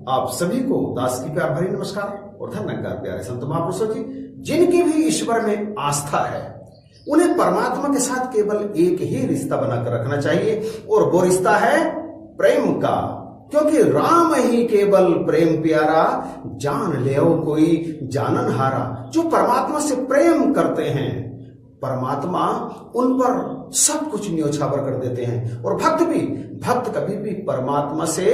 आप सभी को दास की प्यार भरी नमस्कार और धन्यकार प्यारे संत महापुरुषों जी। जिनकी भी ईश्वर में आस्था है उन्हें परमात्मा के साथ केवल एक ही रिश्ता बनाकर रखना चाहिए और वो रिश्ता है प्रेम का, क्योंकि राम ही केवल प्रेम प्यारा, जान ले कोई जानन हारा। जो परमात्मा से प्रेम करते हैं परमात्मा उन पर सब कुछ न्योछावर कर देते हैं। और भक्त कभी भी परमात्मा से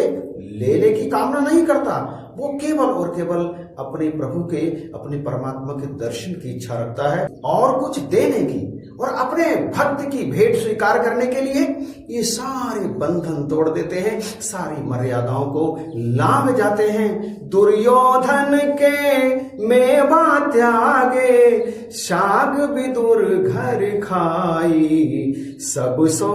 लेने की कामना नहीं करता, वो केवल और केवल अपने प्रभु के, अपने परमात्मा के दर्शन की इच्छा रखता है और कुछ देने की और अपने भक्त की भेंट स्वीकार करने के लिए ये सारे बंधन तोड़ देते हैं, सारी मर्यादाओं को लांघ जाते हैं। दुर्योधन के मेवा त्यागे, शाग विदुर घर खाई, सब सो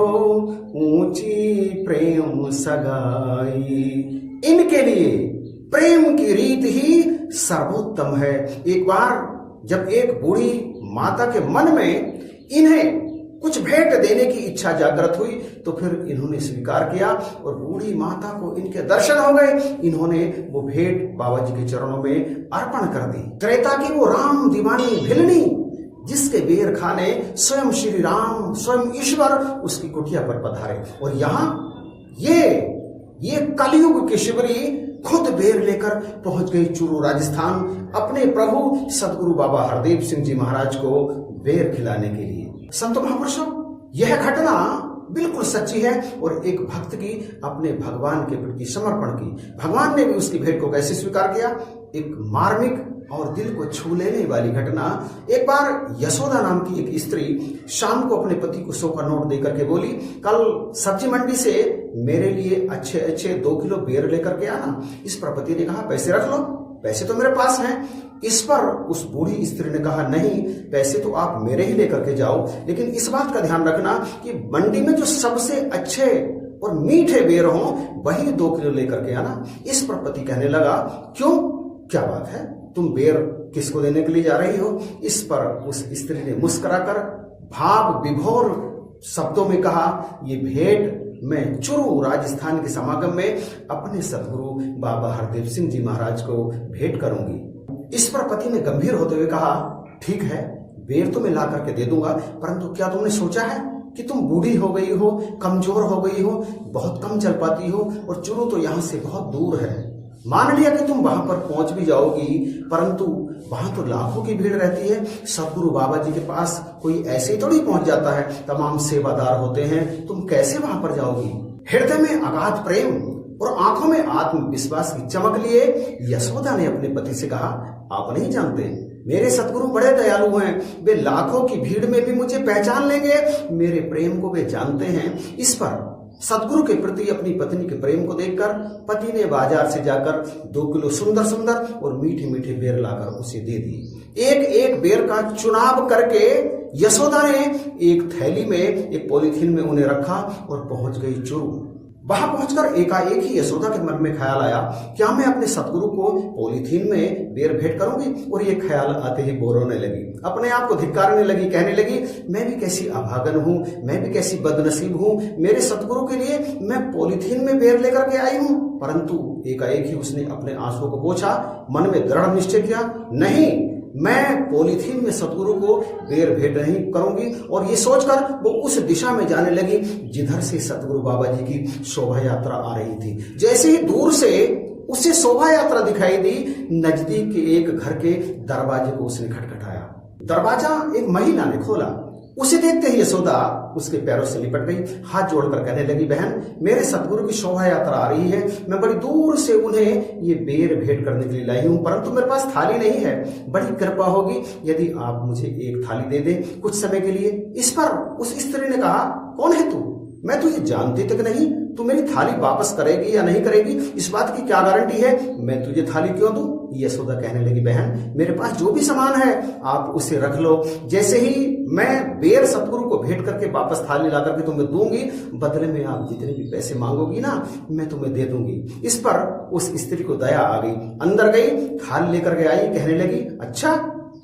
ऊंची प्रेम सगाई। इनके लिए प्रेम की रीत ही सर्वोत्तम है। एक बार जब एक बूढ़ी माता के मन में इन्हें कुछ भेंट देने की इच्छा जागृत हुई तो फिर इन्होंने स्वीकार किया और बूढ़ी माता को इनके दर्शन हो गए। इन्होंने वो भेंट बाबा जी के चरणों में अर्पण कर दी। त्रेता की वो राम दीवानी भिलनी जिसके बेर खाने स्वयं श्री राम, स्वयं ईश्वर उसकी कुटिया पर पधारे। और यहाँ ये कलयुग की शिवरी खुद बेर लेकर पहुंच गई चूरू राजस्थान, अपने प्रभु सदगुरु बाबा हरदेव सिंह जी महाराज को बेर खिलाने के लिए। संत महापुरुषों, यह घटना बिल्कुल सच्ची है और एक भक्त की अपने भगवान के प्रति समर्पण की। भगवान ने भी उसकी भेंट को कैसे स्वीकार किया, एक मार्मिक और दिल को छू लेने वाली घटना। एक बार यशोदा नाम की एक स्त्री शाम को अपने पति को 100 का नोट देकर के बोली, कल सब्जी मंडी से मेरे लिए अच्छे 2 किलो बेर लेकर के आना। इस पर पति ने कहा, पैसे रख लो, पैसे तो मेरे पास हैं। इस पर उस बूढ़ी स्त्री ने कहा, नहीं, पैसे तो आप मेरे ही लेकर के जाओ, लेकिन इस बात का ध्यान रखना कि मंडी में जो सबसे अच्छे और मीठे बेर हों वही 2 किलो लेकर के आना। इस पर पति कहने लगा, क्यों, क्या बात है, तुम बेर किसको देने के लिए जा रही हो? इस पर उस स्त्री ने मुस्कुराकर भाव विभोर शब्दों में कहा, ये भेंट मैं चूरू राजस्थान के समागम में अपने सदगुरु बाबा हरदेव सिंह जी महाराज को भेंट करूंगी। इस पर पति ने गंभीर होते हुए कहा, ठीक है, बेर तो मैं ला करके दे दूंगा, परंतु क्या तुमने सोचा है कि तुम बूढ़ी हो गई हो, कमजोर हो गई हो, बहुत कम चल पाती हो और चूरू तो यहां से बहुत दूर है। मान लिया कि तुम वहां पर पहुंच भी जाओगी, परंतु वहां तो लाखों की भीड़ रहती है। सदगुरु बाबा जी के पास कोई ऐसे ही थोड़ी पहुंच जाता है, तमाम सेवादार होते हैं, तुम कैसे वहां पर जाओगी? हृदय में अगाध प्रेम और आंखों में आत्मविश्वास की चमक लिए यशोदा ने अपने पति से कहा, आप नहीं जानते, मेरे सदगुरु बड़े दयालु हैं, वे लाखों की भीड़ में भी मुझे पहचान लेंगे, मेरे प्रेम को वे जानते हैं। इस पर सदगुरु के प्रति अपनी पत्नी के प्रेम को देखकर पति ने बाजार से जाकर 2 किलो सुंदर सुंदर और मीठे मीठे बेर लाकर उसे दे दी। एक एक बेर का चुनाव करके यशोदा ने एक थैली में, एक पॉलीथीन में उन्हें रखा और पहुंच गई चूरू। वहां पहुंचकर एकाएक ही यशोदा के मन में ख्याल आया, क्या मैं अपने सदगुरु को पॉलीथीन में बेर भेंट करूंगी? और ये ख्याल आते ही वो रोने लगी, अपने आप को धिक्कारने लगी, कहने लगी, मैं भी कैसी अभागन हूं, मैं भी कैसी बदनसीब हूं, मेरे सदगुरु के लिए मैं पॉलीथीन में बेर लेकर के आई हूं। परंतु एकाएक ही उसने अपने आंसुओं को पोंछा, मन में दृढ़ निश्चय किया, नहीं, मैं पॉलीथीन में सदगुरु को बेर भेंट नहीं करूंगी। और ये सोचकर वो उस दिशा में जाने लगी जिधर से सदगुरु बाबा जी की शोभा यात्रा आ रही थी। जैसे ही दूर से उसे शोभा यात्रा दिखाई दी, नजदीक के एक घर के दरवाजे को उसने खटखटाया। दरवाजा एक महिला ने खोला। उसे देखते ही यशोदा उसके पैरों से लिपट गई, हाथ जोड़कर कहने लगी, बहन, मेरे सदगुरु की शोभा यात्रा आ रही है, मैं बड़ी दूर से उन्हें ये बेर भेंट करने के लिए लाई हूं, परंतु मेरे पास थाली नहीं है, बड़ी कृपा होगी यदि आप मुझे एक थाली दे दें कुछ समय के लिए। इस पर उस स्त्री ने कहा, कौन है तू, मैं तुझे जानती तक नहीं, तू मेरी थाली वापस करेगी या नहीं करेगी, इस बात की क्या गारंटी है, मैं तुझे थाली क्यों दूं? यशोदा कहने लगी, बहन, मेरे पास जो भी सामान है आप उसे रख लो, जैसे ही मैं बेर सतगुरु को भेंट करके वापस थाली ला करके तुम्हें दूंगी, बदले में आप जितने भी पैसे मांगोगी ना, मैं तुम्हें दे दूंगी। इस पर उस स्त्री को दया आ गई, अंदर गई, थाली लेकर के आई, कहने लगी, अच्छा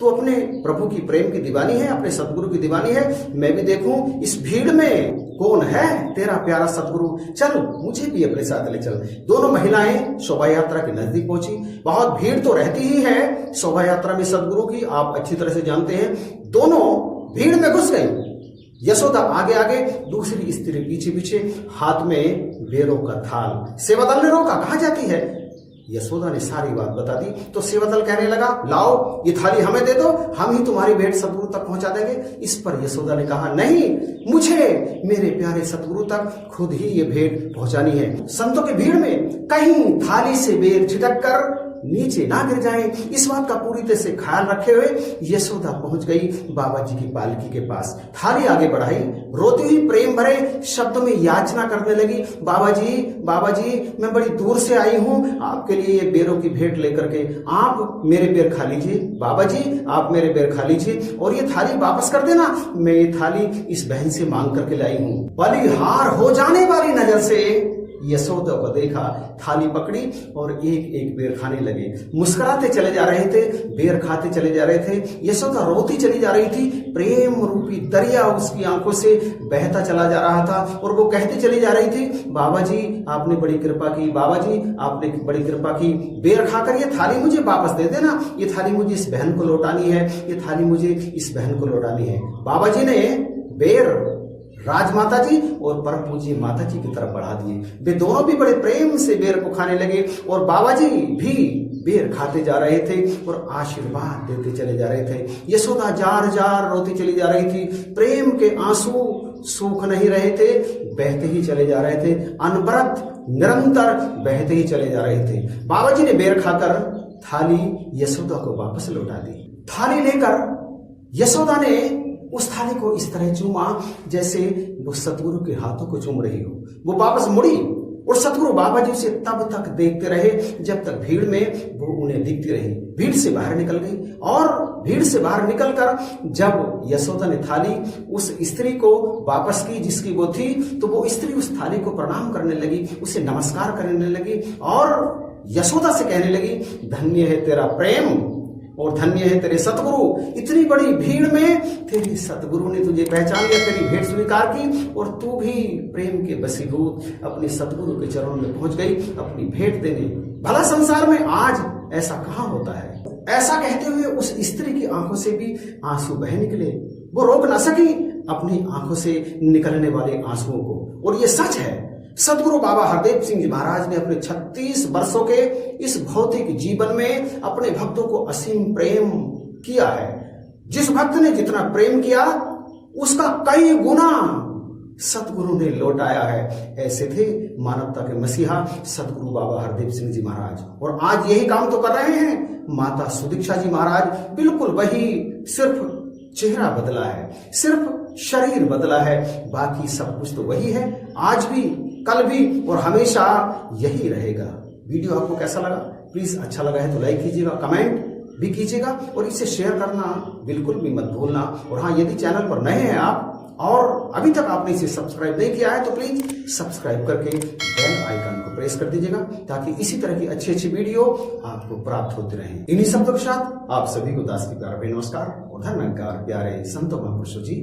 तू अपने प्रभु की प्रेम की दीवानी है, अपने सतगुरु की दीवानी है, मैं भी देखूं इस भीड़ में कौन है तेरा प्यारा सतगुरु, चल मुझे भी अपने साथ ले चल। दोनों महिलाएं शोभा यात्रा के नजदीक पहुंची। बहुत भीड़ तो रहती ही है शोभा यात्रा में सतगुरु की, आप अच्छी तरह से जानते हैं। दोनों भीड़ में घुस गई। यशोदा आगे आगे, दूसरी स्त्री पीछे पीछे, हाथ में बेरों का थाल। सेवादल ने रोका, कहां जाती है? यशोदा ने सारी बात बता दी तो सेवादल कहने लगा, लाओ ये थाली हमें दे दो, हम ही तुम्हारी भेंट सतगुरु तक पहुंचा देंगे। इस पर यशोदा ने कहा, नहीं, मुझे मेरे प्यारे सतगुरु तक खुद ही ये भेंट पहुंचानी है। संतों की भीड़ में कहीं थाली से बेर छिटक कर नीचे ना गिर जाए, इस बात का पूरी तरह से ख्याल रखे हुए यशोदा पहुंच गई बाबा जी की पालकी के पास। थाली आगे बढ़ाई, रोती हुई प्रेम भरे शब्दों में याचना करने लगी, बाबा जी मैं बड़ी दूर से आई हूं, आपके लिए ये बेरों की भेंट लेकर के आप मेरे पैर खा लीजिए। बाबा जी आप मेरे पैर खा लीजिए और ये थाली वापस कर देना, मैं ये थाली इस बहन से मांग करके लाई हूं। बलिहार हो जाने वाली नजर से यशोदा को देखा, थाली पकड़ी और एक एक बेर खाने लगे। मुस्कुराते चले जा रहे थे, बेर खाते चले जा रहे थे। यशोदा रोती चली जा रही थी, प्रेम रूपी दरिया उसकी आंखों से बहता चला जा रहा था और वो कहती चली जा रही थी, बाबा जी आपने बड़ी कृपा की, बाबा जी आपने बड़ी कृपा की, बेर खाकर ये थाली मुझे वापस दे देना, ये थाली मुझे इस बहन को लौटानी है, ये थाली मुझे इस बहन को लौटानी है। बाबा जी ने बेर राजमाता जी और परम पूज्य माता जी की तरफ बढ़ा दिए। वे दोनों भी बड़े प्रेम से बेर को खाने लगे और बाबा जी भी बेर खाते जा रहे थे और आशीर्वाद देते चले जा रहे थे। यशोदा जार जार रोती चली जा रही थी, प्रेम के आंसू सूख नहीं रहे थे, बहते ही चले जा रहे थे, अनवरत निरंतर बहते ही चले जा रहे थे। बाबा जी ने बेर खाकर थाली यशोदा को वापस लौटा दी। थाली लेकर यशोदा ने उस थाली को इस तरह चूमा जैसे वो सतगुरु के हाथों को चूम रही हो। वो वापस मुड़ी और सतगुरु बाबा जी उसे तब तक देखते रहे जब तक भीड़ में वो उन्हें दिखती रही। भीड़ से बाहर निकल गई और भीड़ से बाहर निकलकर जब यशोदा ने थाली उस स्त्री को वापस की जिसकी वो थी, तो वो स्त्री उस थाली को प्रणाम करने लगी, उसे नमस्कार करने लगी और यशोदा से कहने लगी, धन्य है तेरा प्रेम और धन्य है तेरे सतगुरु। इतनी बड़ी भीड़ में तेरे सतगुरु ने तुझे पहचान लिया, तेरी भेंट स्वीकार की और तू भी प्रेम के वशीभूत अपने सतगुरु के चरणों में पहुंच गई अपनी भेंट देने। भला संसार में आज ऐसा कहां होता है? ऐसा कहते हुए उस स्त्री की आंखों से भी आंसू बह निकले। वो रोक ना सकी अपनी आंखों से निकलने वाले आंसुओं को। और ये सच है, सदगुरु बाबा हरदेव सिंह जी महाराज ने अपने 36 वर्षों के इस भौतिक जीवन में अपने भक्तों को असीम प्रेम किया है। जिस भक्त ने जितना प्रेम किया उसका कई गुना सदगुरु ने लौटाया है। ऐसे थे मानवता के मसीहा सदगुरु बाबा हरदेव सिंह जी महाराज, और आज यही काम तो कर रहे हैं माता सुदीक्षा जी महाराज। बिल्कुल वही, सिर्फ चेहरा बदला है, सिर्फ शरीर बदला है, बाकी सब कुछ तो वही है। आज भी, कल भी और हमेशा यही रहेगा। वीडियो आपको कैसा लगा? प्लीज अच्छा लगा है तो लाइक कीजिएगा, कमेंट भी कीजिएगा और इसे शेयर करना बिल्कुल भी मत भूलना। और हाँ, यदि चैनल पर नए हैं आप और अभी तक आपने इसे सब्सक्राइब नहीं किया है तो प्लीज सब्सक्राइब करके बेल आइकन को प्रेस कर दीजिएगा ताकि इसी तरह की अच्छी अच्छी वीडियो आपको प्राप्त होती रहे। इन्हीं शब्दों के साथ आप सभी को दास की प्यार भरी नमस्कार और धर्म प्यारे संतों महापुरुषों जी